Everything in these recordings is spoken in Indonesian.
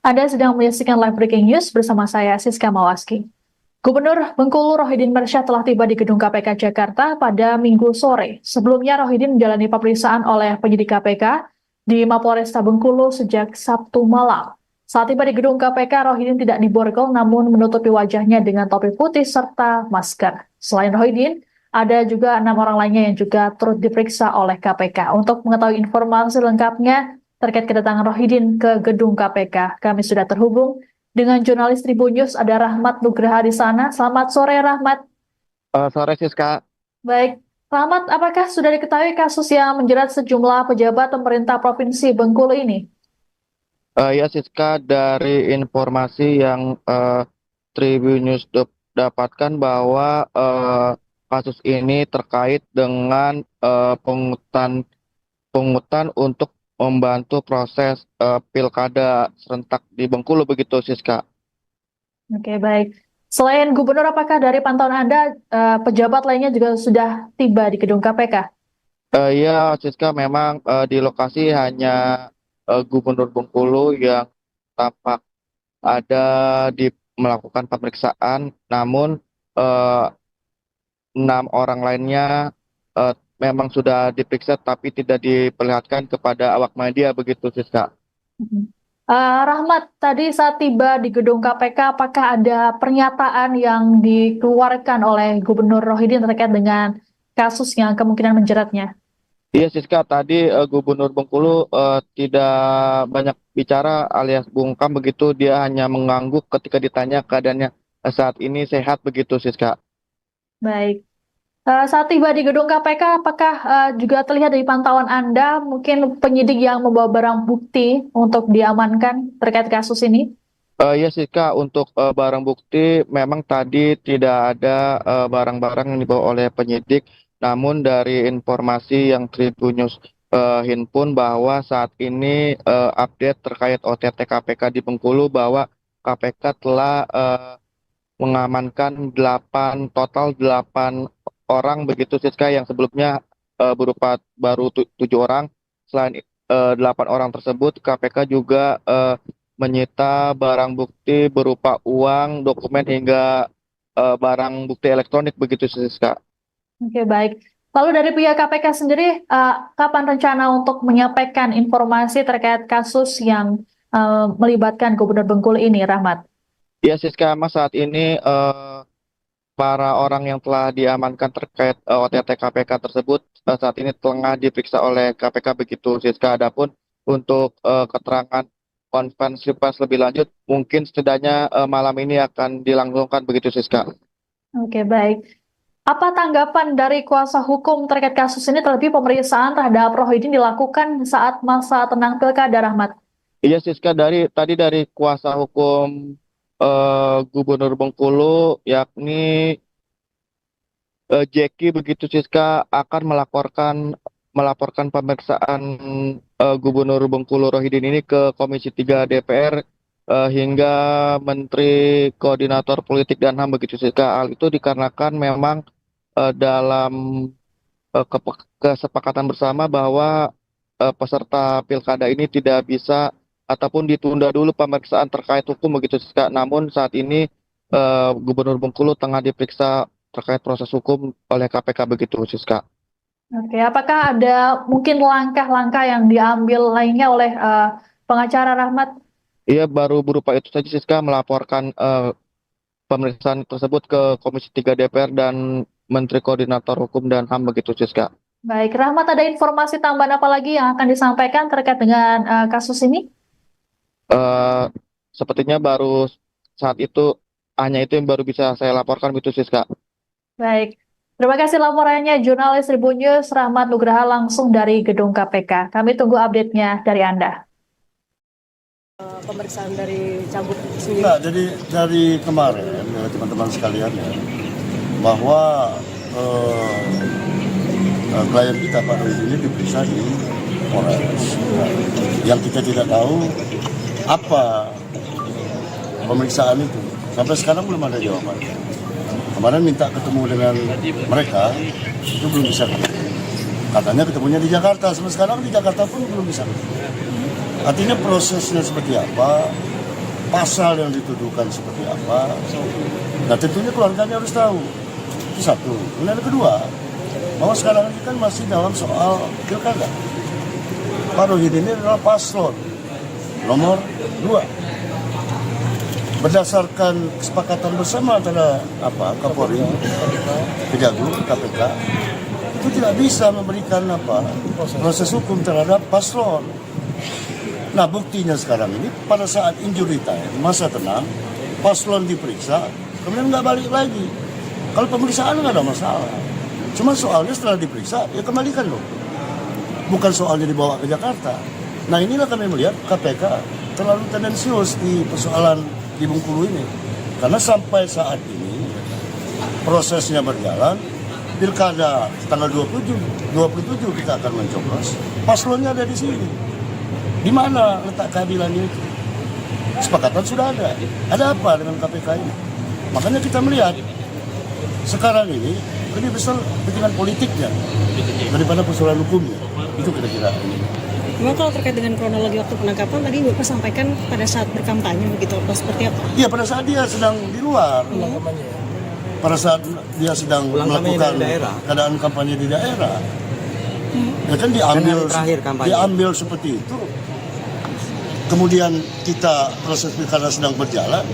Anda sedang menyaksikan live breaking news bersama saya, Siska Mawaski. Gubernur Bengkulu Rohidin Mersyad telah tiba di gedung KPK Jakarta pada Minggu sore. Sebelumnya Rohidin menjalani pemeriksaan oleh penyidik KPK di Mapolresta Bengkulu sejak Sabtu malam. Saat tiba di gedung KPK, Rohidin tidak diborgol namun menutupi wajahnya dengan topi putih serta masker. Selain Rohidin, ada juga 6 orang lainnya yang juga turut diperiksa oleh KPK. Untuk mengetahui informasi lengkapnya terkait kedatangan Rohidin ke gedung KPK, kami sudah terhubung dengan jurnalis Tribun News, ada Rahmat Nugraha di sana. Selamat sore, Rahmat. Sore Siska. Baik, Rahmat, apakah sudah diketahui kasus yang menjerat sejumlah pejabat pemerintah Provinsi Bengkulu ini? Ya Siska, dari informasi yang Tribun News dapatkan bahwa kasus ini terkait dengan pungutan untuk membantu proses pilkada serentak di Bengkulu begitu Siska. Oke, baik. Selain gubernur, apakah dari pantauan Anda, pejabat lainnya juga sudah tiba di gedung KPK? Ya Siska, memang di lokasi hanya Gubernur Bengkulu yang tampak ada di melakukan pemeriksaan, namun eh, 6 orang lainnya memang sudah diperiksa tapi tidak diperlihatkan kepada awak media begitu Siska. Mhm. Rahmat, tadi saat tiba di gedung KPK, apakah ada pernyataan yang dikeluarkan oleh Gubernur Rohidin terkait dengan kasus yang kemungkinan menjeratnya? Iya Siska, tadi Gubernur Bengkulu tidak banyak bicara alias bungkam begitu, dia hanya mengangguk ketika ditanya keadaannya saat ini sehat begitu Siska. Baik. Saat tiba di gedung KPK, apakah juga terlihat dari pantauan Anda mungkin penyidik yang membawa barang bukti untuk diamankan terkait kasus ini? Ya Siska, untuk barang bukti memang tadi tidak ada barang-barang yang dibawa oleh penyidik, namun dari informasi yang Tribun News himpun bahwa saat ini update terkait OTT KPK di Bengkulu bahwa KPK telah mengamankan total 8 orang begitu Siska, yang sebelumnya berupa baru 7 orang. Selain 8 orang tersebut, KPK juga menyita barang bukti berupa uang, dokumen hingga barang bukti elektronik begitu Siska. Oke, baik. Lalu dari pihak KPK sendiri, kapan rencana untuk menyampaikan informasi terkait kasus yang melibatkan Gubernur Bengkulu ini, Rahmat? Ya Siska, Mas, saat ini para orang yang telah diamankan terkait OTT KPK tersebut saat ini tengah diperiksa oleh KPK begitu Siska. Adapun untuk keterangan konferensi pers lebih lanjut mungkin setidaknya malam ini akan dilangsungkan begitu Siska. Oke, baik. Apa tanggapan dari kuasa hukum terkait kasus ini, terlebih pemeriksaan terhadap Rohidin dilakukan saat masa tenang Pilkada, Rahmat? Iya Siska, dari kuasa hukum Gubernur Bengkulu yakni Jeki begitu Siska akan melaporkan pemeriksaan Gubernur Bengkulu Rohidin ini ke Komisi 3 DPR hingga Menteri Koordinator Politik dan HAM begitu Siska. Hal itu dikarenakan memang dalam kesepakatan bersama bahwa peserta pilkada ini tidak bisa ataupun ditunda dulu pemeriksaan terkait hukum begitu Siska. Namun saat ini Gubernur Bengkulu tengah diperiksa terkait proses hukum oleh KPK begitu Siska. Oke, apakah ada mungkin langkah-langkah yang diambil lainnya oleh pengacara Rahmat? Ia baru berupa itu saja Siska, melaporkan pemeriksaan tersebut ke Komisi 3 DPR dan Menteri Koordinator Hukum dan HAM begitu Siska. Baik, Rahmat, ada informasi tambahan apa lagi yang akan disampaikan terkait dengan kasus ini? Eh, Sepertinya baru saat itu hanya itu yang baru bisa saya laporkan begitu Siska. Baik, terima kasih laporannya jurnalis Tribun News Rahmat Nugraha langsung dari gedung KPK. Kami tunggu update-nya dari Anda. Pemeriksaan dari cabut sendiri. Nah, jadi dari kemarin ya, teman-teman sekalian ya, bahwa klien kita Pak Roy ini diperiksa di Polres. Nah, yang kita tidak tahu apa pemeriksaan itu. Sampai sekarang belum ada jawabannya. Kemarin minta ketemu dengan mereka, itu belum bisa ketemu. Katanya ketemunya di Jakarta, sampai sekarang di Jakarta pun belum bisa ketemu. Artinya prosesnya seperti apa, pasal yang dituduhkan seperti apa. Nah tentunya keluarganya harus tahu. Itu satu. Kemudian yang kedua, bahwa sekarang ini kan masih dalam soal pilkada. Pak Rohidin ini adalah paslon nomor 2. Berdasarkan kesepakatan bersama antara Kapolri, Kejagung, KPK, itu tidak bisa memberikan proses hukum terhadap paslon. Nah buktinya sekarang ini pada saat injury time, masa tenang, paslon diperiksa, kemudian nggak balik lagi. Kalau pemeriksaan nggak ada masalah. Cuma soalnya setelah diperiksa, ya kembalikan loh. Bukan soalnya dibawa ke Jakarta. Nah inilah kami melihat KPK terlalu tendensius di persoalan di Bengkulu ini. Karena sampai saat ini prosesnya berjalan, pilkada tanggal 27 kita akan mencoblos, paslonnya ada di sini. Di mana letak keadilannya itu? Kesepakatan sudah ada. Ada apa dengan KPK ini? Makanya kita melihat sekarang ini lebih besar kepentingan politiknya daripada persoalan hukumnya. Itu kira-kira ini. Memang kalau terkait dengan kronologi waktu penangkapan tadi Bapak sampaikan pada saat berkampanye begitu, atau seperti apa? Iya, pada saat dia sedang di luar. Pada saat dia sedang melakukan keadaan kampanye di daerah. Ya kan diambil seperti itu. Kemudian kita proses pilkada sedang berjalan.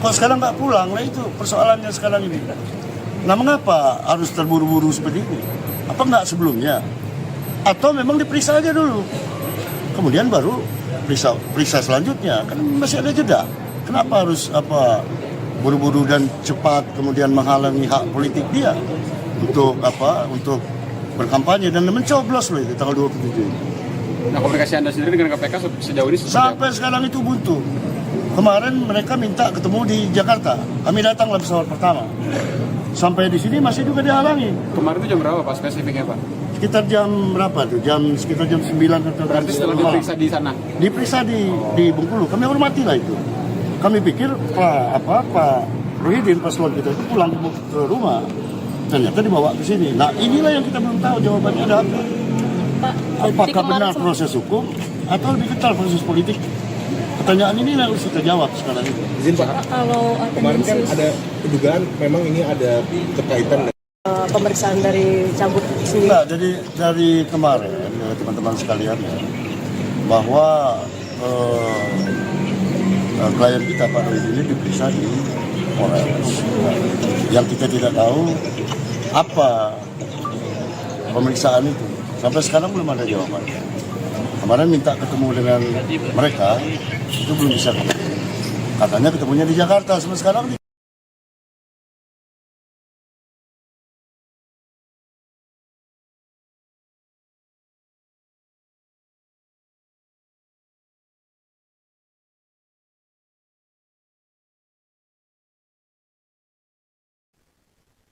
Kok sekarang nggak pulang? Nah itu persoalannya sekarang ini. Nah mengapa harus terburu-buru seperti ini? Apa nggak sebelumnya? Atau memang diperiksa aja dulu, kemudian baru periksa selanjutnya? Kan masih ada jeda. Kenapa harus buru-buru dan cepat kemudian menghalangi hak politik dia untuk berkampanye dan mencoblos loh itu tanggal 27 ini. Nah, komunikasi Anda sendiri dengan KPK sejauh ini sampai sekarang itu buntu. Kemarin mereka minta ketemu di Jakarta. Kami datanglah pesawat pertama. Sampai di sini masih juga dihalangi. Kemarin itu jam berapa Pak spesifiknya Pak? Sekitar jam berapa tuh? Sekitar jam 9 atau berarti setelah diperiksa di sana? Diperiksa di Bengkulu. Kami hormati lah itu. Kami pikir Pak Rohidin paslon kita itu pulang ke rumah. Ternyata dibawa ke sini. Nah inilah yang kita belum tahu jawabannya ada apa. Pak, Apakah benar proses hukum atau lebih kental proses politik? Pertanyaan ini yang harus kita jawab sekarang ini. Izin Pak, kalau kemarin kan ada kedugaan memang ini ada terkaitan dengan pemeriksaan dari cabut sini. Nah, jadi dari kemarin teman-teman sekalian ya, bahwa klien kita Pak Rohidin ini diperiksa di Polres. Yang kita tidak tahu apa pemeriksaan itu. Sampai sekarang belum ada jawabannya. Kemarin minta ketemu dengan mereka, itu belum bisa ketemu. Katanya ketemunya di Jakarta, sampai sekarang di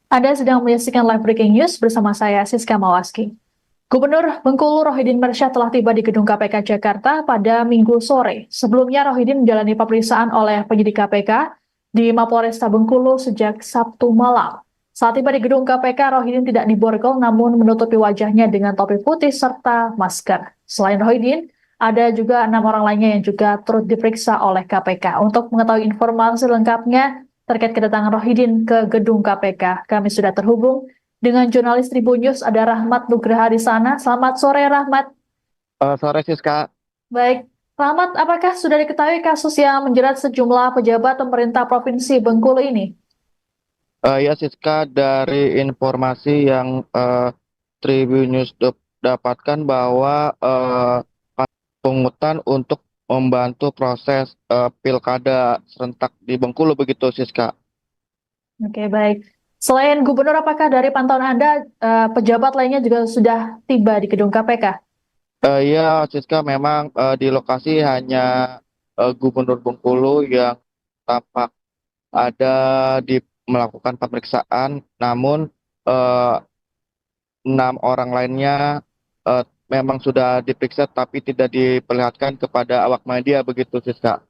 Anda sedang menyaksikan live breaking news bersama saya, Siska Mawaski. Gubernur Bengkulu Rohidin Mersyah telah tiba di gedung KPK Jakarta pada Minggu sore. Sebelumnya Rohidin menjalani pemeriksaan oleh penyidik KPK di Mapolresta Bengkulu sejak Sabtu malam. Saat tiba di gedung KPK, Rohidin tidak diborgol namun menutupi wajahnya dengan topi putih serta masker. Selain Rohidin, ada juga 6 orang lainnya yang juga turut diperiksa oleh KPK. Untuk mengetahui informasi lengkapnya terkait kedatangan Rohidin ke gedung KPK, kami sudah terhubung dengan jurnalis Tribun News, ada Rahmat Nugraha di sana. Selamat sore, Rahmat. Sore Siska. Baik, Rahmat, apakah sudah diketahui kasus yang menjerat sejumlah pejabat pemerintah Provinsi Bengkulu ini? Ya Siska, dari informasi yang Tribun News dapatkan bahwa pungutan untuk membantu proses pilkada serentak di Bengkulu begitu Siska. Oke, baik. Selain gubernur, apakah dari pantauan Anda pejabat lainnya juga sudah tiba di gedung KPK? Ya Siska, memang di lokasi hanya Gubernur Bengkulu yang tampak ada melakukan pemeriksaan, namun 6 orang lainnya memang sudah diperiksa tapi tidak diperlihatkan kepada awak media begitu Siska.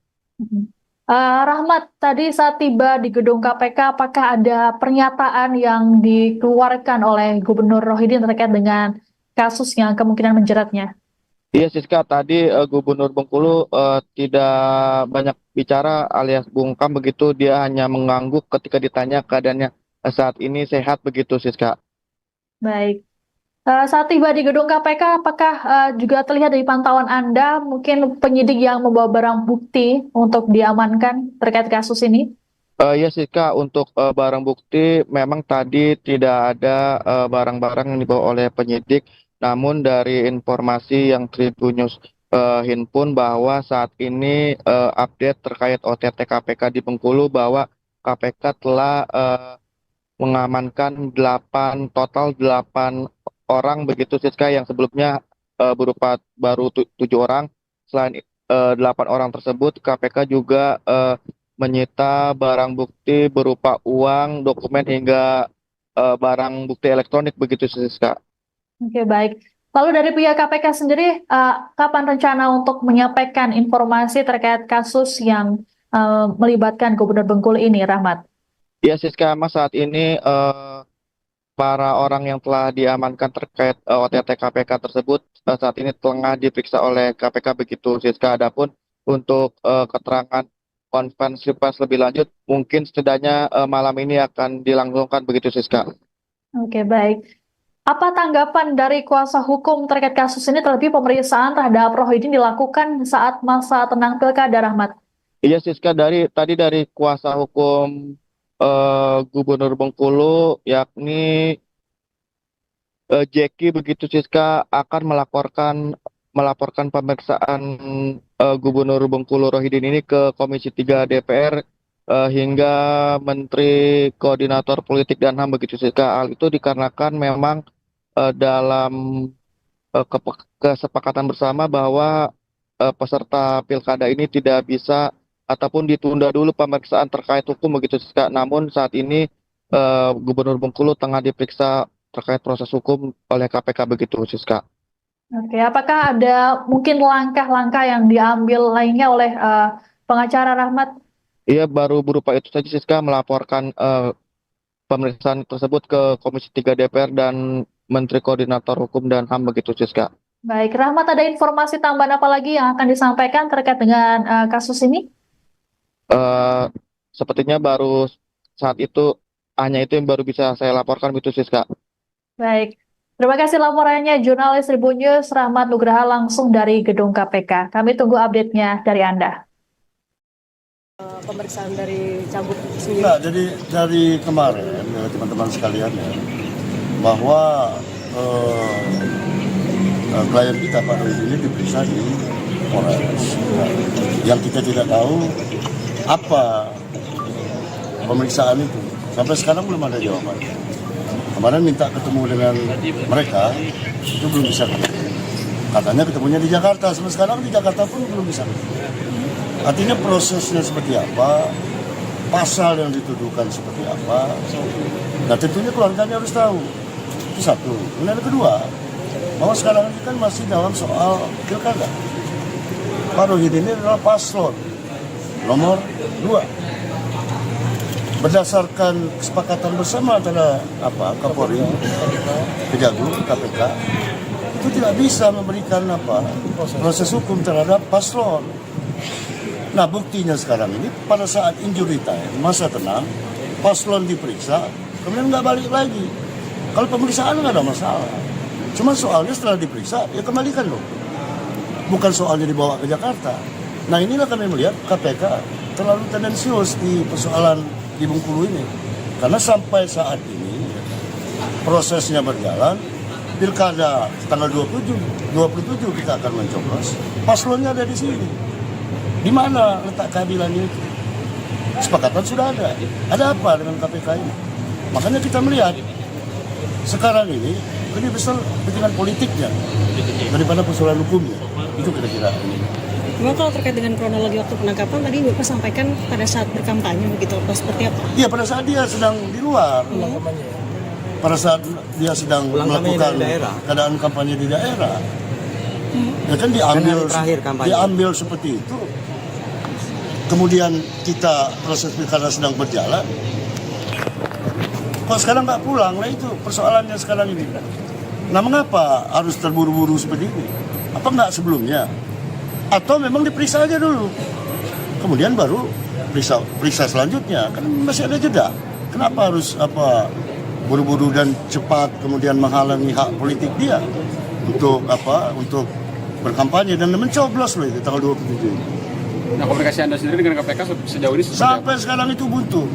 Rahmat, tadi saat tiba di gedung KPK, apakah ada pernyataan yang dikeluarkan oleh Gubernur Rohidin terkait dengan kasus yang kemungkinan menjeratnya? Iya Siska, tadi Gubernur Bengkulu tidak banyak bicara alias bungkam begitu, dia hanya mengangguk ketika ditanya keadaannya saat ini sehat begitu Siska. Baik. Saat tiba di gedung KPK, apakah juga terlihat dari pantauan Anda mungkin penyidik yang membawa barang bukti untuk diamankan terkait kasus ini? Iya Siska, untuk barang bukti memang tadi tidak ada barang-barang yang dibawa oleh penyidik, namun dari informasi yang Tribun News himpun bahwa saat ini update terkait OTT KPK di Bengkulu bahwa KPK telah mengamankan total 8 orang begitu Siska, yang sebelumnya berupa baru 7 orang. Selain 8 orang tersebut, KPK juga menyita barang bukti berupa uang, dokumen hingga barang bukti elektronik begitu Siska. Oke, baik. Lalu dari pihak KPK sendiri, kapan rencana untuk menyampaikan informasi terkait kasus yang melibatkan Gubernur Bengkulu ini, Rahmat? Ya Siska, Mas, saat ini para orang yang telah diamankan terkait OTT KPK tersebut saat ini tengah diperiksa oleh KPK begitu Siska. Adapun untuk keterangan konferensi pers lebih lanjut mungkin setidaknya malam ini akan dilangsungkan begitu Siska. Oke, baik. Apa tanggapan dari kuasa hukum terkait kasus ini, terlebih pemeriksaan terhadap Rohidin dilakukan saat masa tenang Pilkada, Rahmat? Iya Siska, dari kuasa hukum Gubernur Bengkulu yakni Jeki begitu Siska akan melaporkan pemeriksaan Gubernur Bengkulu Rohidin ini ke Komisi 3 DPR hingga Menteri Koordinator Politik dan HAM begitu Siska. Hal itu dikarenakan memang dalam kesepakatan bersama bahwa peserta pilkada ini tidak bisa ataupun ditunda dulu pemeriksaan terkait hukum begitu Siska. Namun saat ini Gubernur Bengkulu tengah diperiksa terkait proses hukum oleh KPK begitu Siska. Oke, apakah ada mungkin langkah-langkah yang diambil lainnya oleh pengacara Rahmat? Iya, baru berupa itu saja Siska, melaporkan pemeriksaan tersebut ke Komisi 3 DPR dan Menteri Koordinator Hukum dan HAM begitu Siska. Baik, Rahmat, ada informasi tambahan apa lagi yang akan disampaikan terkait dengan kasus ini? Sepertinya baru saat itu hanya itu yang baru bisa saya laporkan begitu Siska. Baik, terima kasih laporannya jurnalis Tribun News Rahmat Nugraha langsung dari gedung KPK. Kami tunggu update-nya dari Anda. Pemeriksaan dari cabut sendiri. Nah, jadi dari kemarin teman-teman sekalian ya, bahwa klien kita Pak Rohidin ini diperiksa di Polres. Yang kita tidak tahu apa pemeriksaan itu. Sampai sekarang belum ada jawabannya. Kemarin minta ketemu dengan mereka, itu belum bisa ketemu. Katanya ketemunya di Jakarta, sampai sekarang di Jakarta pun belum bisa ketemu. Artinya prosesnya seperti apa, pasal yang dituduhkan seperti apa. Nah tentunya keluarganya harus tahu. Itu satu. Kemudian yang kedua, bahwa sekarang ini kan masih dalam soal pilkada. Pak Rohidin ini adalah paslon nomor 2. Berdasarkan kesepakatan bersama antara Kapolri, Kejagung, KPK, itu tidak bisa memberikan proses hukum terhadap paslon. Nah buktinya sekarang ini pada saat injury time, masa tenang, paslon diperiksa, kemudian nggak balik lagi. Kalau pemeriksaan nggak ada masalah. Cuma soalnya setelah diperiksa, ya kembalikan loh. Bukan soalnya dibawa ke Jakarta. Nah inilah kami melihat KPK terlalu tendensius di persoalan di Bengkulu ini. Karena sampai saat ini prosesnya berjalan, pilkada tanggal 27 kita akan mencoblos. Paslonnya ada di sini. Di mana letak keadilannya itu? Kesepakatan sudah ada. Ada apa dengan KPK ini? Makanya kita melihat sekarang ini lebih besar kepentingan politiknya daripada persoalan hukumnya. Itu kira-kira ini. Memang kalau terkait dengan kronologi waktu penangkapan tadi Bapak sampaikan pada saat berkampanye begitu, apa seperti apa? Iya, pada saat dia sedang di luar. Pada saat dia sedang melakukan keadaan kampanye di daerah. Ya kan diambil seperti itu. Kemudian kita proses pilkada sedang berjalan. Kok sekarang nggak pulang? Nah itu persoalannya sekarang ini. Nah mengapa harus terburu-buru seperti ini? Apa enggak sebelumnya? Atau memang diperiksa aja dulu, kemudian baru periksa selanjutnya, kan masih ada jeda. Kenapa harus buru-buru dan cepat kemudian menghalangi hak politik dia untuk berkampanye dan mencoblos loh itu tanggal 27 ini. Nah, komunikasi Anda sendiri dengan KPK sejauh ini seperti apa? Sampai sekarang itu buntu.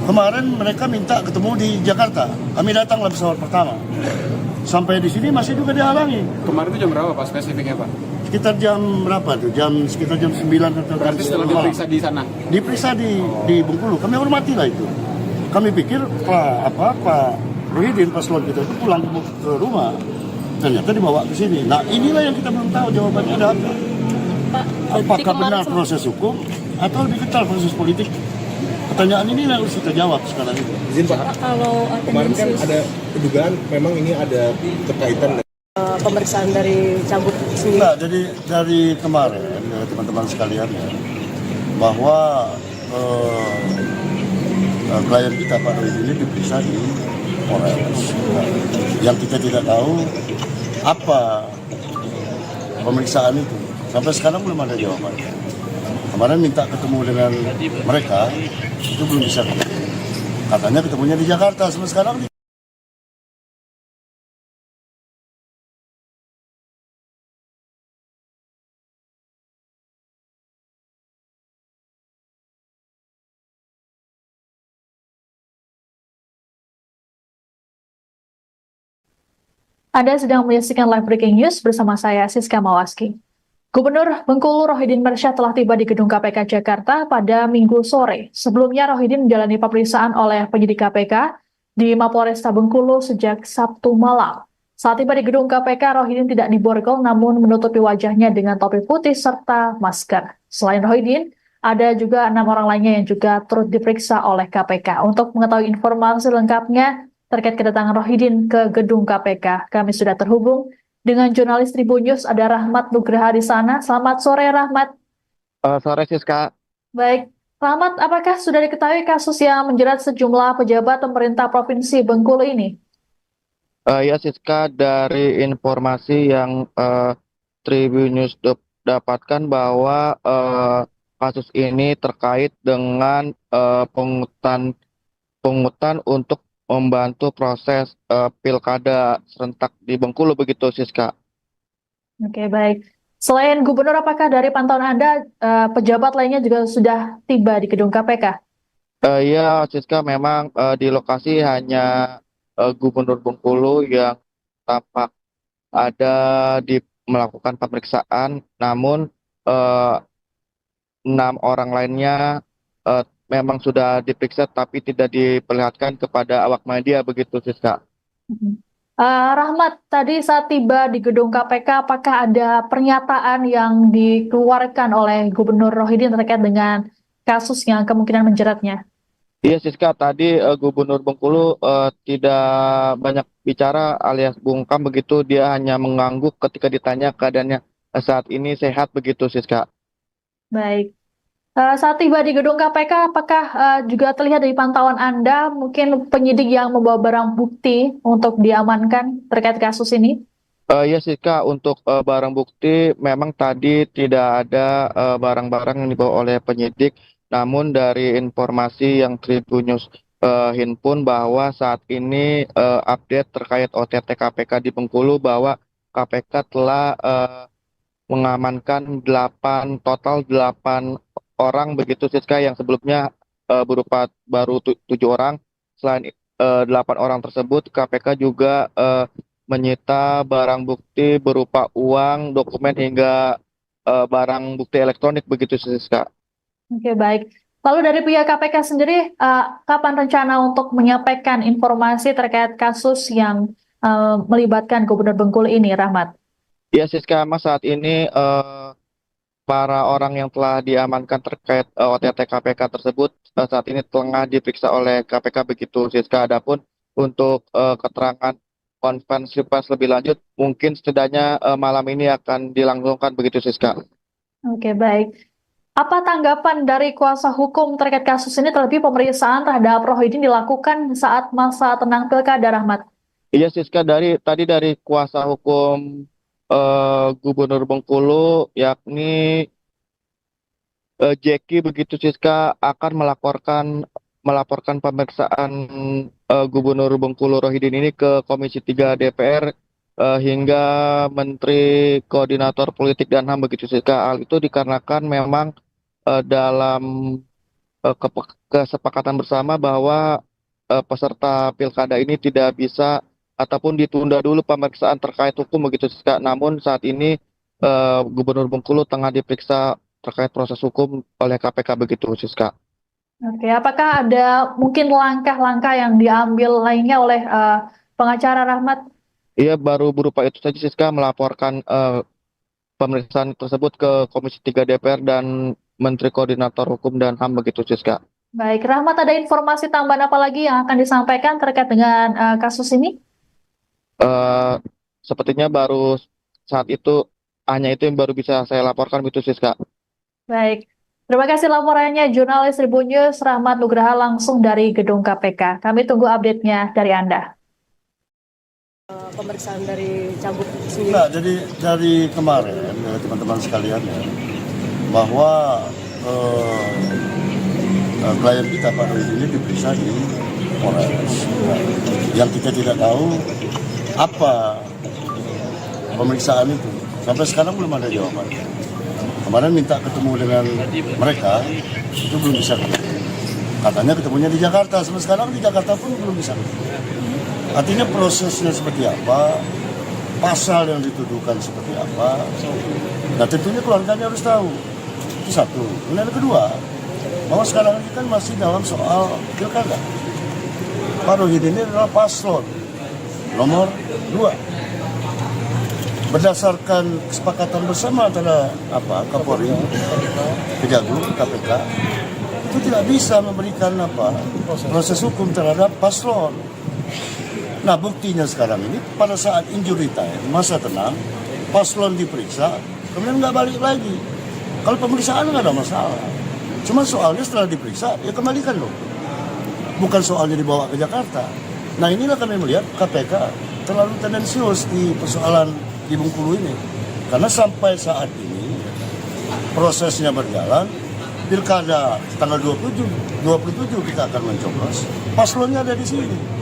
Kemarin mereka minta ketemu di Jakarta. Kami datang lah pesawat pertama. Sampai di sini masih juga dihalangi. Kemarin itu jam berapa Pak spesifiknya Pak? Sekitar jam berapa tuh? Sekitar jam 9 atau jam Berarti setelah 10 malam. diperiksa di sana? Diperiksa di Bengkulu. Kami hormati lah itu. Kami pikir Pak Rohidin paslon kita itu pulang ke rumah. Ternyata dibawa ke sini. Nah inilah yang kita belum tahu jawabannya ada apa. Apakah benar proses hukum atau lebih kental proses politik? Pertanyaan ini yang harus kita jawab sekarang ini. Izin Pak, Kalau kemarin kan ada dugaan memang ini ada kekaitan dengan pemeriksaan dari cabut sendiri. Nah, jadi dari kemarin teman-teman sekalian ya, bahwa klien kita Pak Rohidin ini diperiksa di Polres. Yang kita tidak tahu apa pemeriksaan itu. Sampai sekarang belum ada jawabannya. Kemarin minta ketemu dengan mereka, itu belum bisa ketemu. Katanya ketemunya di Jakarta, sampai sekarang Anda sedang menyaksikan live breaking news bersama saya Siska Mawaski. Gubernur Bengkulu Rohidin Mersyah telah tiba di gedung KPK Jakarta pada Minggu sore. Sebelumnya Rohidin menjalani pemeriksaan oleh penyidik KPK di Mapolresta Bengkulu sejak Sabtu malam. Saat tiba di gedung KPK, Rohidin tidak diborgol namun menutupi wajahnya dengan topi putih serta masker. Selain Rohidin, ada juga 6 orang lainnya yang juga turut diperiksa oleh KPK. Untuk mengetahui informasi lengkapnya terkait kedatangan Rohidin ke gedung KPK, kami sudah terhubung dengan jurnalis Tribun News, ada Rahmat Nugraha di sana. Selamat sore, Rahmat. Sore Siska. Baik, Rahmat, apakah sudah diketahui kasus yang menjerat sejumlah pejabat pemerintah Provinsi Bengkulu ini? Ya Siska, dari informasi yang Tribun News dapatkan bahwa kasus ini terkait dengan pungutan untuk membantu proses pilkada serentak di Bengkulu, begitu Siska. Oke, baik. Selain gubernur, apakah dari pantauan Anda pejabat lainnya juga sudah tiba di gedung KPK? Ya Siska, memang di lokasi hanya Gubernur Bengkulu yang tampak ada melakukan pemeriksaan, namun 6 orang lainnya memang sudah diperiksa tapi tidak diperlihatkan kepada awak media, begitu Siska. Rahmat, tadi saat tiba di gedung KPK, apakah ada pernyataan yang dikeluarkan oleh Gubernur Rohidin terkait dengan kasus yang kemungkinan menjeratnya? Iya Siska, tadi Gubernur Bengkulu tidak banyak bicara alias bungkam, begitu. Dia hanya mengangguk ketika ditanya keadaannya saat ini sehat, begitu Siska. Baik. Saat tiba di gedung KPK, apakah juga terlihat dari pantauan Anda mungkin penyidik yang membawa barang bukti untuk diamankan terkait kasus ini? Ya Siska, untuk barang bukti memang tadi tidak ada barang-barang yang dibawa oleh penyidik. Namun dari informasi yang Tribun News himpun bahwa saat ini update terkait OTT KPK di Bengkulu bahwa KPK telah mengamankan total 8 orang, begitu Siska, yang sebelumnya berupa baru 7 orang. Selain 8 orang tersebut, KPK juga menyita barang bukti berupa uang, dokumen hingga barang bukti elektronik, begitu Siska. Oke, baik. Lalu dari pihak KPK sendiri, kapan rencana untuk menyampaikan informasi terkait kasus yang melibatkan Gubernur Bengkulu ini, Rahmat? Ya Siska, Mas, saat ini para orang yang telah diamankan terkait OTT KPK tersebut saat ini tengah diperiksa oleh KPK, begitu Siska. Adapun untuk keterangan konferensi pers lebih lanjut mungkin setidaknya malam ini akan dilangsungkan, begitu Siska. Oke, baik. Apa tanggapan dari kuasa hukum terkait kasus ini, terlebih pemeriksaan terhadap Rohidin dilakukan saat masa tenang pilkada, Rahmat? Iya Siska, dari kuasa hukum Gubernur Bengkulu yakni Jeki begitu Siska akan melaporkan pemeriksaan Gubernur Bengkulu Rohidin ini ke Komisi 3 DPR hingga Menteri Koordinator Politik dan HAM begitu Siska. Hal itu dikarenakan memang dalam kesepakatan bersama bahwa peserta pilkada ini tidak bisa ataupun ditunda dulu pemeriksaan terkait hukum begitu Siska. Namun saat ini Gubernur Bengkulu tengah diperiksa terkait proses hukum oleh KPK begitu Siska. Oke, apakah ada mungkin langkah-langkah yang diambil lainnya oleh pengacara Rahmat? Ia baru berupa itu saja Siska melaporkan pemeriksaan tersebut ke Komisi 3 DPR dan Menteri Koordinator Hukum dan HAM begitu Siska. Baik, Rahmat, ada informasi tambahan apa lagi yang akan disampaikan terkait dengan kasus ini? Eh, Sepertinya baru saat itu hanya itu yang baru bisa saya laporkan begitu Siska. Baik, terima kasih laporannya jurnalis Tribun News Rahmat Nugraha langsung dari gedung KPK. Kami tunggu update-nya dari Anda. Pemeriksaan dari Cabuk sendiri. Nah, jadi dari kemarin teman-teman sekalian ya, bahwa klien kita Pak Rohid ini diperiksa di Polres. Yang kita tidak tahu apa pemeriksaan itu. Sampai sekarang belum ada jawabannya. Kemarin minta ketemu dengan mereka, itu belum bisa ketemu. Katanya ketemunya di Jakarta, sampai sekarang di Jakarta pun belum bisa ketemu. Artinya prosesnya seperti apa, pasal yang dituduhkan seperti apa. Nah tentunya keluarganya harus tahu. Itu satu. Kemudian yang kedua, bahwa sekarang ini kan masih dalam soal pilkada. Pak Rohid ini adalah paslon nomor 2. Berdasarkan kesepakatan bersama antara Kapolri, Kejagung, KPK, itu tidak bisa memberikan proses hukum terhadap paslon. Nah buktinya sekarang ini pada saat injury time, masa tenang, paslon diperiksa, kemudian nggak balik lagi. Kalau pemeriksaan nggak ada masalah. Cuma soalnya setelah diperiksa, ya kembalikan loh. Bukan soalnya dibawa ke Jakarta. Nah inilah kami melihat KPK terlalu tendensius di persoalan di Bengkulu ini. Karena sampai saat ini prosesnya berjalan, pilkada tanggal 27 kita akan mencoblos, paslonnya ada di sini.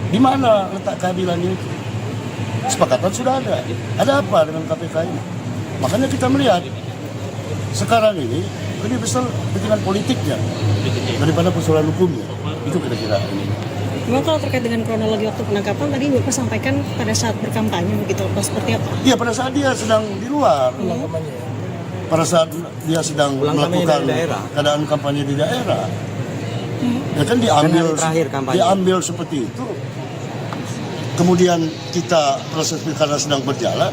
Di mana letak keadilannya itu? Kesepakatan sudah ada. Ada apa dengan KPK ini? Makanya kita melihat sekarang ini lebih besar kepentingan politiknya daripada persoalan hukumnya. Itu kira-kira ini. Memang kalau terkait dengan kronologi waktu penangkapan tadi Bapak sampaikan pada saat berkampanye begitu, apa seperti apa? Iya, pada saat dia sedang di luar. Pada saat dia sedang melakukan keadaan kampanye di daerah. Ya kan diambil seperti itu. Kemudian kita proses pilkada sedang berjalan.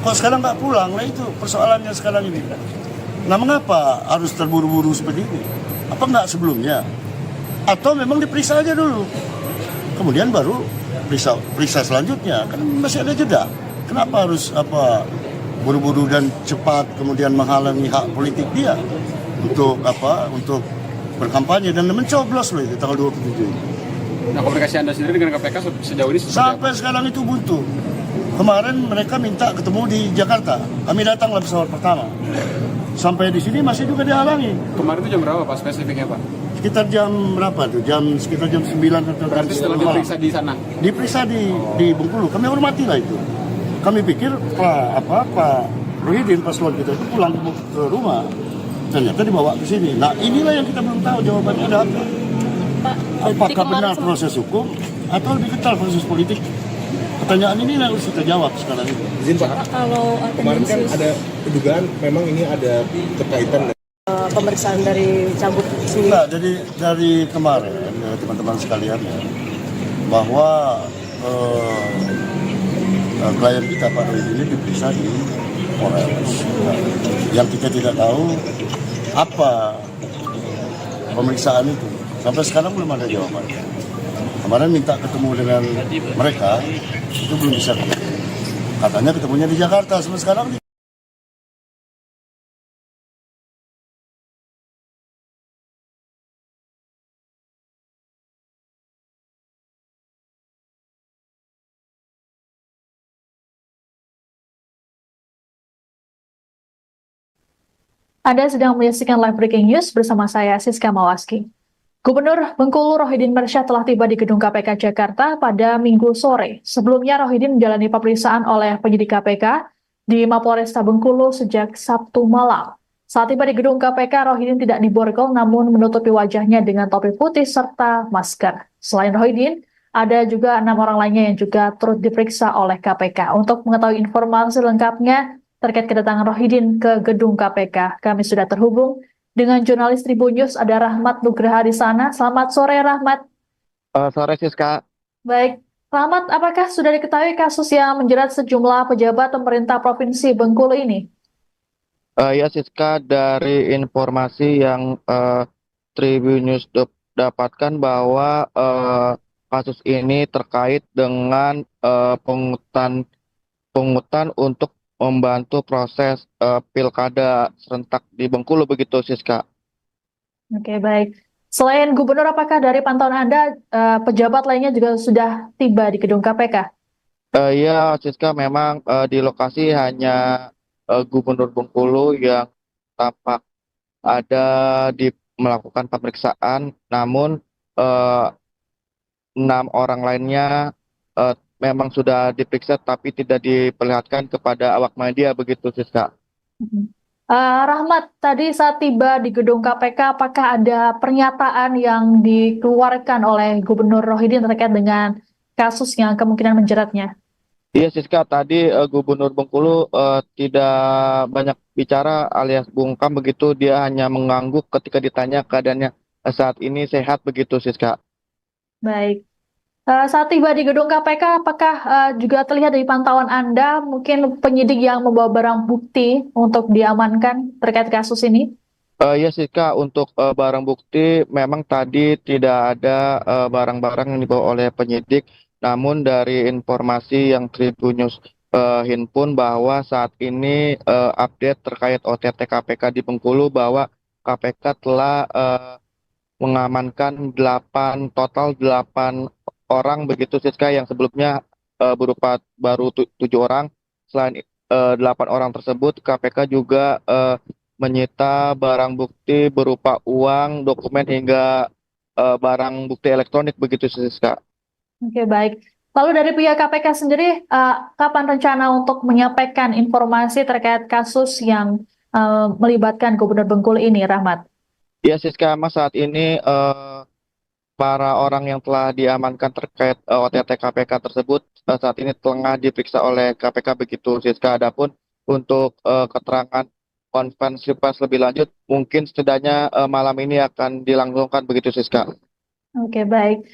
Kok sekarang nggak pulang? Nah itu persoalannya sekarang ini. Nah mengapa harus terburu-buru seperti ini? Apa nggak sebelumnya? Atau memang diperiksa aja dulu? Kemudian baru periksa selanjutnya. Kan masih ada jeda. Kenapa harus buru-buru dan cepat kemudian menghalangi hak politik dia untuk berkampanye dan mencoblos loh itu tanggal 27. Nah, komunikasi Anda sendiri dengan KPK sejauh ini seperti Sampai apa? sekarang itu buntu. Kemarin mereka minta ketemu di Jakarta. Kami datanglah pesawat pertama. Sampai di sini masih juga dihalangi. Kemarin itu jam berapa Pak spesifiknya Pak? Sekitar jam berapa tuh? Sekitar jam 9 atau Berarti setelah diperiksa di sana? Diperiksa di Bengkulu. Kami hormati lah itu. Kami pikir Pak Rohidin paslon kita itu pulang ke rumah. Ternyata dibawa ke sini. Nah inilah yang kita belum tahu jawabannya ada apa. Apakah benar proses hukum atau lebih kental proses politik? Pertanyaan ini yang harus kita jawab sekarang ini. Izin Pak, Kalau kemarin kan ada dugaan memang ini ada keterkaitan pemeriksaan dari Cabuk sendiri. Nah, jadi dari kemarin teman-teman sekalian ya, bahwa klien kita Pak Rohid ini diperiksa di Polres. Yang kita tidak tahu apa pemeriksaan itu. Sampai sekarang belum ada jawabannya. Kemarin minta ketemu dengan mereka, itu belum bisa ketemu. Katanya ketemunya di Jakarta, sampai sekarang di Anda sedang menyaksikan live breaking news bersama saya Siska Mawaski. Gubernur Bengkulu Rohidin Mersyah telah tiba di gedung KPK Jakarta pada Minggu sore. Sebelumnya Rohidin menjalani pemeriksaan oleh penyidik KPK di Mapolresta Bengkulu sejak Sabtu malam. Saat tiba di gedung KPK, Rohidin tidak diborgol namun menutupi wajahnya dengan topi putih serta masker. Selain Rohidin, ada juga 6 orang lainnya yang juga turut diperiksa oleh KPK. Untuk mengetahui informasi lengkapnya terkait kedatangan Rohidin ke gedung KPK, kami sudah terhubung dengan jurnalis Tribun News, ada Rahmat Nugraha di sana. Selamat sore, Rahmat. Sore Siska. Baik, Rahmat, apakah sudah diketahui kasus yang menjerat sejumlah pejabat pemerintah Provinsi Bengkulu ini? Ya Siska, dari informasi yang Tribun News dapatkan bahwa kasus ini terkait dengan pungutan untuk membantu proses pilkada serentak di Bengkulu begitu Siska. Oke, baik. Selain gubernur, apakah dari pantauan Anda pejabat lainnya juga sudah tiba di gedung KPK? Ya Siska, memang di lokasi hanya Gubernur Bengkulu yang tampak ada melakukan pemeriksaan, namun 6 orang lainnya memang sudah diperiksa tapi tidak diperlihatkan kepada awak media begitu Siska. Rahmat, tadi saat tiba di gedung KPK, apakah ada pernyataan yang dikeluarkan oleh Gubernur Rohidin terkait dengan kasus yang kemungkinan menjeratnya? Iya Siska, tadi Gubernur Bengkulu tidak banyak bicara alias bungkam begitu, dia hanya mengangguk ketika ditanya keadaannya saat ini sehat begitu Siska. Baik. Saat tiba di gedung KPK, apakah juga terlihat dari pantauan Anda mungkin penyidik yang membawa barang bukti untuk diamankan terkait kasus ini? Ya Siska, untuk barang bukti memang tadi tidak ada barang-barang yang dibawa oleh penyidik, namun dari informasi yang Tribun News himpun bahwa saat ini update terkait OTT KPK di Bengkulu bahwa KPK telah mengamankan total 8 orang begitu Siska, yang sebelumnya berupa baru 7 orang. Selain 8 orang tersebut, KPK juga menyita barang bukti berupa uang, dokumen hingga barang bukti elektronik begitu Siska. Oke, baik. Lalu dari pihak KPK sendiri, kapan rencana untuk menyampaikan informasi terkait kasus yang melibatkan Gubernur Bengkulu ini, Rahmat? Ya Siska, Mas, saat ini para orang yang telah diamankan terkait OTT KPK tersebut saat ini tengah diperiksa oleh KPK begitu Siska. Adapun untuk keterangan konferensi pers lebih lanjut mungkin setidaknya malam ini akan dilangsungkan begitu Siska. Oke, baik.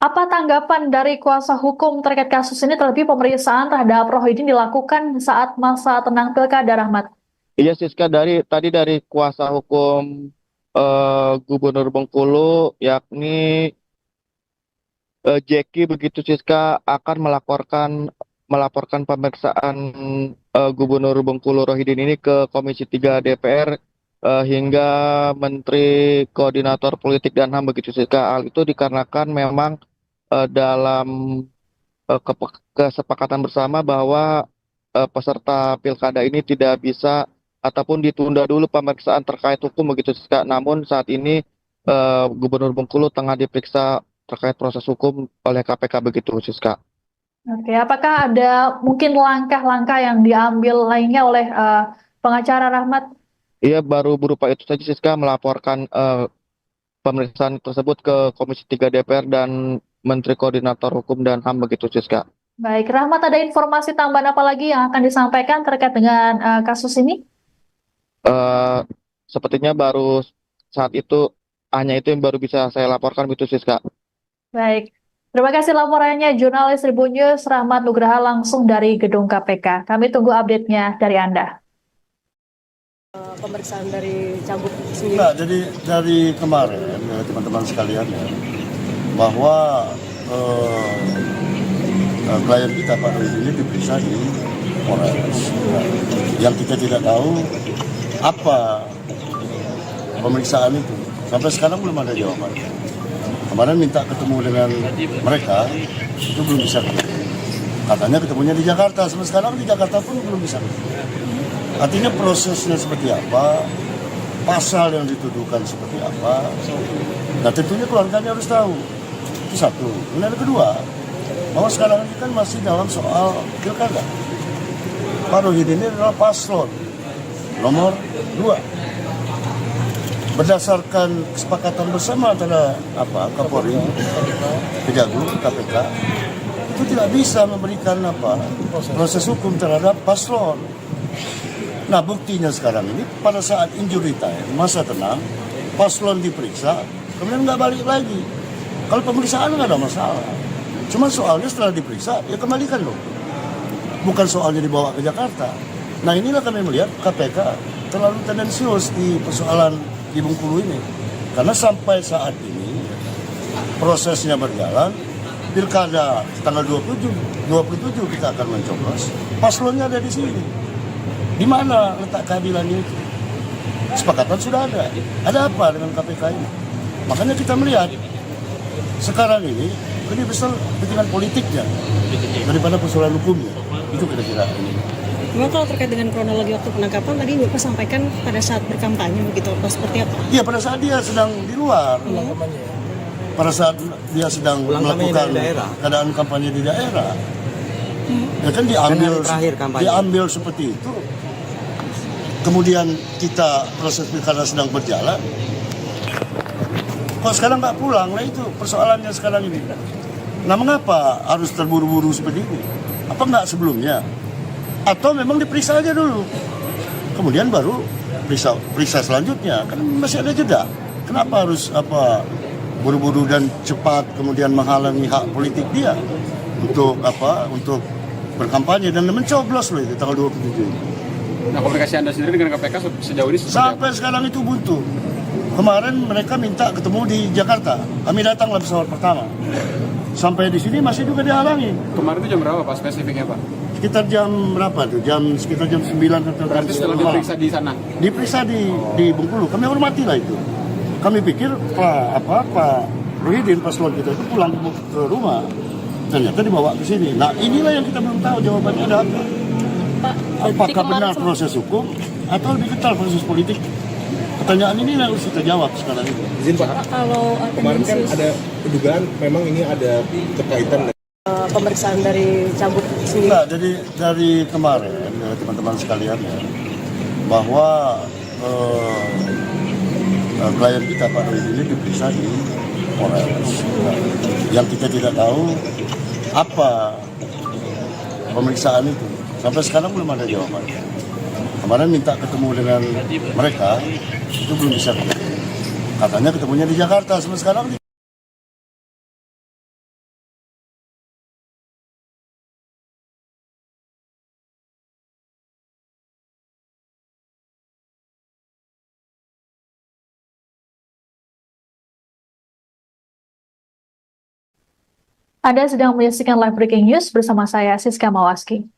Apa tanggapan dari kuasa hukum terkait kasus ini, terlebih pemeriksaan terhadap Rohidin dilakukan saat masa tenang pilkada, Rahmat? Iya Siska, dari kuasa hukum Gubernur Bengkulu yakni Jeki begitu Siska akan melaporkan pemeriksaan Gubernur Bengkulu Rohidin ini ke Komisi 3 DPR hingga Menteri Koordinator Politik dan HAM begitu Siska. Hal itu dikarenakan memang dalam kesepakatan bersama bahwa peserta pilkada ini tidak bisa ataupun ditunda dulu pemeriksaan terkait hukum begitu Siska. Namun saat ini Gubernur Bengkulu tengah diperiksa terkait proses hukum oleh KPK begitu Siska. Oke, apakah ada mungkin langkah-langkah yang diambil lainnya oleh pengacara Rahmat? Iya, baru berupa itu saja Siska, melaporkan pemeriksaan tersebut ke Komisi 3 DPR dan Menteri Koordinator Hukum dan HAM begitu Siska. Baik, Rahmat, ada informasi tambahan apa lagi yang akan disampaikan terkait dengan kasus ini? Sepertinya baru saat itu hanya itu yang baru bisa saya laporkan begitu Siska. Baik, terima kasih laporannya jurnalis Tribun News Rahmat Nugraha langsung dari gedung KPK. Kami tunggu update-nya dari Anda. Pemeriksaan dari Cagup sendiri. Nah, jadi dari kemarin teman-teman sekalian ya, bahwa klien kita Pak Rohidin ini diperiksa di Polres. Yang kita tidak tahu apa pemeriksaan itu. Sampai sekarang belum ada jawabannya. Kemarin minta ketemu dengan mereka, itu belum bisa ketemu. Katanya ketemunya di Jakarta, sampai sekarang di Jakarta pun belum bisa ketemu. Artinya prosesnya seperti apa, pasal yang dituduhkan seperti apa. Nah tentunya keluarganya harus tahu. Itu satu. Kemudian yang kedua, bahwa sekarang ini kan masih dalam soal pilkada. Pak Rohidin ini adalah paslon nomor 2. Berdasarkan kesepakatan bersama antara Kapolri, Kejagung, KPK, itu tidak bisa memberikan proses hukum terhadap paslon. Nah buktinya sekarang ini pada saat injury time, masa tenang, paslon diperiksa, kemudian nggak balik lagi. Kalau pemeriksaan nggak ada masalah. Cuma soalnya setelah diperiksa, ya kembalikan loh. Bukan soalnya dibawa ke Jakarta. Nah inilah kami melihat KPK terlalu tendensius di persoalan di Bengkulu ini. Karena sampai saat ini prosesnya berjalan, pilkada tanggal 27 kita akan mencoblos, paslonnya ada di sini. Di mana letak keadilannya itu? Kesepakatan sudah ada. Ada apa dengan KPK ini? Makanya kita melihat sekarang ini lebih besar kepentingan politiknya daripada persoalan hukumnya. Itu kira-kira ini. Memang kalau terkait dengan kronologi waktu penangkapan tadi Bapak sampaikan pada saat berkampanye begitu, apa seperti apa? Iya, pada saat dia sedang di luar. Pada saat dia sedang melakukan keadaan kampanye di daerah. Ya kan diambil seperti itu. Kemudian kita proses pilkada sedang berjalan. Kok sekarang nggak pulang? Nah itu persoalannya sekarang ini. Nah mengapa harus terburu-buru seperti ini? Apa nggak sebelumnya? Atau memang diperiksa aja dulu? Kemudian baru periksa selanjutnya. Kan masih ada jeda. Kenapa harus buru-buru dan cepat kemudian menghalangi hak politik dia untuk berkampanye dan mencoblos loh itu tanggal 27 ini. Nah, komunikasi Anda sendiri dengan KPK sejauh ini Sampai sekarang itu buntu. Kemarin mereka minta ketemu di Jakarta. Kami datang lah pesawat pertama. Sampai di sini masih juga dihalangi. Kemarin itu jam berapa Pak spesifiknya Pak? Sekitar jam berapa tuh? Sekitar jam 9 atau Berarti setelah diperiksa di sana? Diperiksa di Bengkulu. Kami hormati lah itu. Kami pikir Pak Rohidin paslon kita itu pulang ke rumah. Ternyata dibawa ke sini. Nah inilah yang kita belum tahu jawabannya ada apa. Apakah benar proses hukum atau lebih kental proses politik? Pertanyaan ini harus kita jawab sekarang ini. Izin Pak, Kalau kemarin kan ada dugaan memang ini ada kekaitan pemeriksaan dari cabut sendiri. Nah, dari kemarin teman-teman sekalian ya, bahwa klien kita Pak Rohidin ini diperiksa di Polres. Yang kita tidak tahu apa pemeriksaan itu. Sampai sekarang belum ada jawabannya. Kemarin minta ketemu dengan mereka, itu belum bisa ketemu. Katanya ketemunya di Jakarta, sampai sekarang Anda sedang menyaksikan live breaking news bersama saya Siska Mawaski.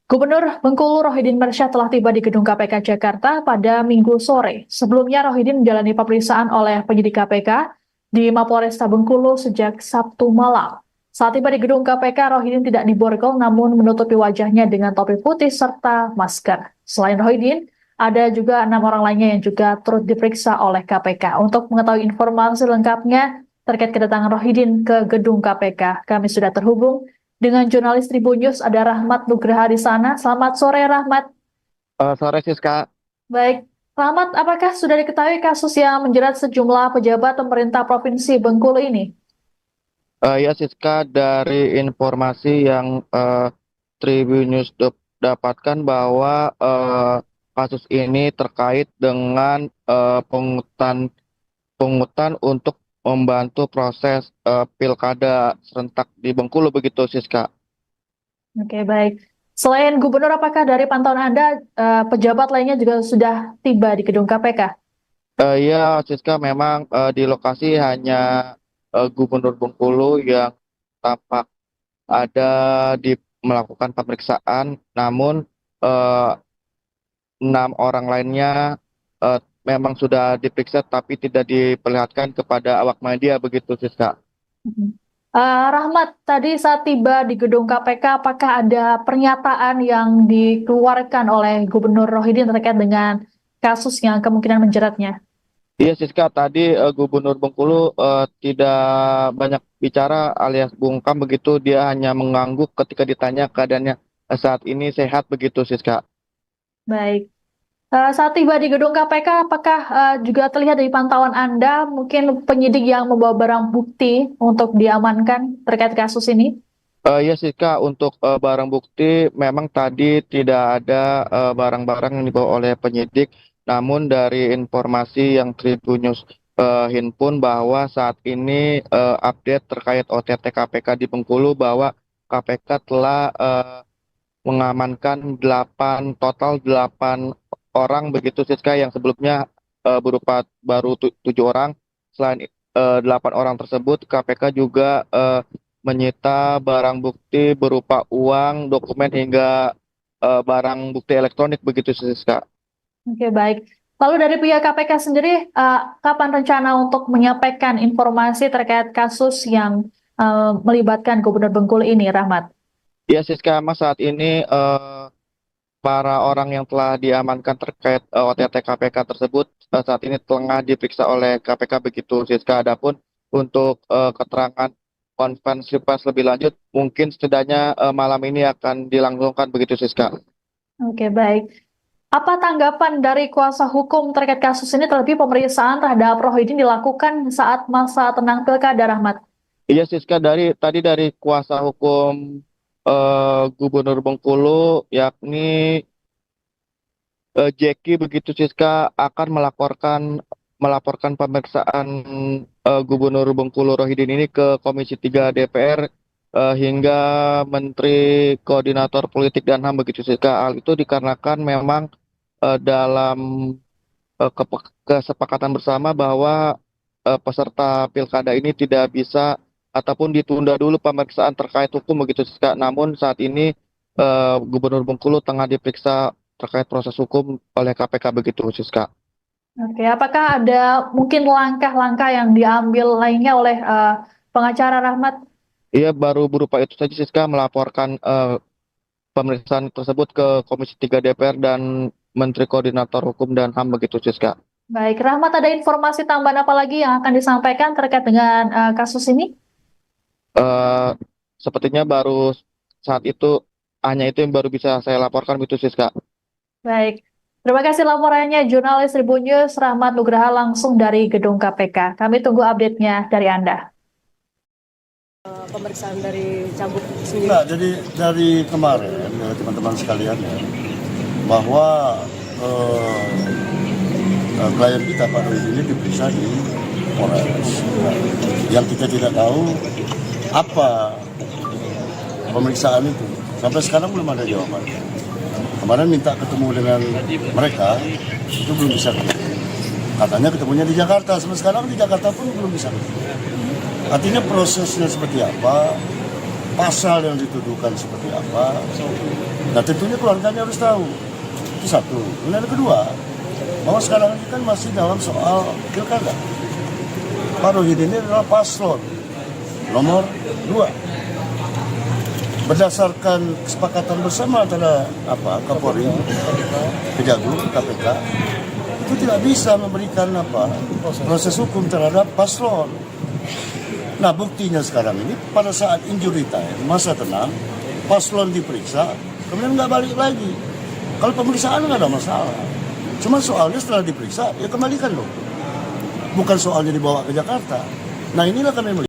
Gubernur Bengkulu Rohidin Mersyah telah tiba di gedung KPK Jakarta pada Minggu sore. Sebelumnya Rohidin menjalani pemeriksaan oleh penyidik KPK di Mapolresta Bengkulu sejak Sabtu malam. Saat tiba di gedung KPK, Rohidin tidak diborgol namun menutupi wajahnya dengan topi putih serta masker. Selain Rohidin, ada juga 6 orang lainnya yang juga turut diperiksa oleh KPK. Untuk mengetahui informasi lengkapnya terkait kedatangan Rohidin ke gedung KPK, kami sudah terhubung dengan jurnalis Tribun News, ada Rahmat Nugraha di sana. Selamat sore, Rahmat. Sore Siska. Baik, Rahmat, apakah sudah diketahui kasus yang menjerat sejumlah pejabat pemerintah Provinsi Bengkulu ini? Ya Siska, dari informasi yang Tribun News dapatkan bahwa kasus ini terkait dengan pungutan untuk membantu proses pilkada serentak di Bengkulu, begitu Siska. Oke, baik. Selain gubernur, apakah dari pantauan Anda pejabat lainnya juga sudah tiba di gedung KPK? Ya Siska, memang di lokasi hanya Gubernur Bengkulu yang tampak ada melakukan pemeriksaan, namun 6 orang lainnya memang sudah diperiksa tapi tidak diperlihatkan kepada awak media, begitu Siska. Rahmat, tadi saat tiba di gedung KPK, apakah ada pernyataan yang dikeluarkan oleh Gubernur Rohidin terkait dengan kasus yang kemungkinan menjeratnya? Iya Siska, tadi Gubernur Bengkulu tidak banyak bicara alias bungkam begitu, dia hanya mengangguk ketika ditanya keadaannya saat ini sehat begitu Siska. Baik. Saat tiba di gedung KPK, apakah juga terlihat dari pantauan Anda mungkin penyidik yang membawa barang bukti untuk diamankan terkait kasus ini? Ya Siska, untuk barang bukti memang tadi tidak ada barang-barang yang dibawa oleh penyidik, namun dari informasi yang Tribun News himpun bahwa saat ini update terkait OTT KPK di Bengkulu bahwa KPK telah mengamankan total 8 orang begitu Siska, yang sebelumnya berupa baru 7 orang. Selain 8 orang tersebut, KPK juga menyita barang bukti berupa uang, dokumen hingga barang bukti elektronik begitu Siska. Oke, baik. Lalu dari pihak KPK sendiri, kapan rencana untuk menyampaikan informasi terkait kasus yang melibatkan Gubernur Bengkulu ini, Rahmat? Ya Siska, Mas, saat ini para orang yang telah diamankan terkait OTT KPK tersebut saat ini tengah diperiksa oleh KPK begitu Siska. Adapun untuk keterangan konferensi pers lebih lanjut mungkin setidaknya malam ini akan dilangsungkan begitu Siska. Oke, baik. Apa tanggapan dari kuasa hukum terkait kasus ini, terlebih pemeriksaan terhadap Rohidin dilakukan saat masa tenang Pilkada, Rahmat? Iya Siska, tadi dari kuasa hukum Gubernur Bengkulu yakni Jeki begitu Siska akan melaporkan pemeriksaan Gubernur Bengkulu Rohidin ini ke Komisi 3 DPR hingga Menteri Koordinator Politik dan HAM begitu Siska. Hal itu dikarenakan memang dalam kesepakatan bersama bahwa peserta pilkada ini tidak bisa ataupun ditunda dulu pemeriksaan terkait hukum begitu Siska. Namun saat ini Gubernur Bengkulu tengah diperiksa terkait proses hukum oleh KPK begitu Siska. Oke, apakah ada mungkin langkah-langkah yang diambil lainnya oleh pengacara Rahmat? Ia baru berupa itu saja Siska, melaporkan pemeriksaan tersebut ke Komisi 3 DPR dan Menteri Koordinator Hukum dan HAM begitu Siska. Baik, Rahmat, ada informasi tambahan apa lagi yang akan disampaikan terkait dengan kasus ini? Sepertinya baru saat itu hanya itu yang baru bisa saya laporkan begitu Siska. Baik, terima kasih laporannya jurnalis Tribun News Rahmat Nugraha langsung dari gedung KPK. Kami tunggu update-nya dari Anda. Pemeriksaan dari Cabuk sendiri. Nah, jadi dari kemarin teman-teman sekalian ya, bahwa klien kita Pak Rohidin ini diperiksa di Polres. Yang kita tidak tahu apa pemeriksaan itu. Sampai sekarang belum ada jawabannya. Kemarin minta ketemu dengan mereka, itu belum bisa ketemu. Katanya ketemunya di Jakarta, sampai sekarang di Jakarta pun belum bisa ketemu. Artinya prosesnya seperti apa, pasal yang dituduhkan seperti apa. Nah tentunya keluarganya harus tahu. Itu satu. Kemudian yang kedua, bahwa sekarang ini kan masih dalam soal pilkada. Pak Rohidin ini adalah paslon nomor 2. Berdasarkan kesepakatan bersama antara Kapolri, Kejagung, KPK, itu tidak bisa memberikan proses hukum terhadap paslon. Nah buktinya sekarang ini pada saat injury time, masa tenang, paslon diperiksa, kemudian nggak balik lagi. Kalau pemeriksaan nggak ada masalah. Cuma soalnya setelah diperiksa, ya kembalikan dong. Bukan soalnya dibawa ke Jakarta. Nah inilah kami melihat.